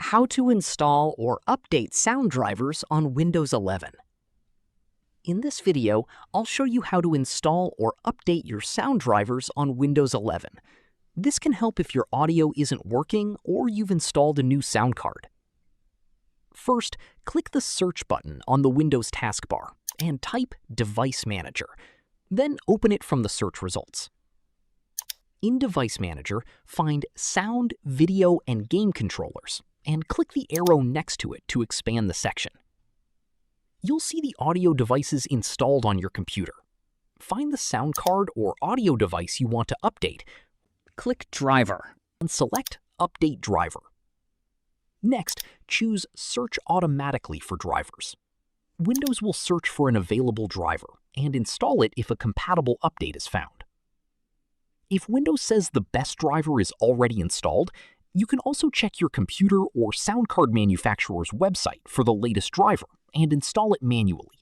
How to install or update sound drivers on Windows 11. In this video, I'll show you how to install or update your sound drivers on Windows 11. This can help if your audio isn't working or you've installed a new sound card. First, click the Search button on the Windows taskbar and type Device Manager. Then open it from the search results. In Device Manager, find Sound, Video, and Game Controllers, and click the arrow next to it to expand the section. You'll see the audio devices installed on your computer. Find the sound card or audio device you want to update. Click Driver and select Update Driver. Next, choose Search Automatically for drivers. Windows will search for an available driver and install it if a compatible update is found. If Windows says the best driver is already installed, you can also check your computer or sound card manufacturer's website for the latest driver and install it manually.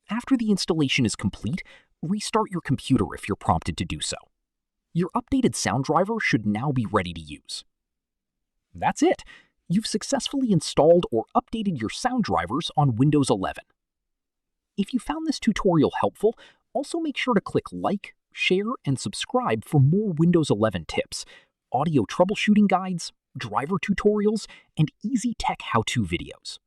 After the installation is complete, restart your computer if you're prompted to do so. Your updated sound driver should now be ready to use. That's it! You've successfully installed or updated your sound drivers on Windows 11. If you found this tutorial helpful, also make sure to click like, share, and subscribe for more Windows 11 tips, audio troubleshooting guides, driver tutorials, and easy tech how-to videos.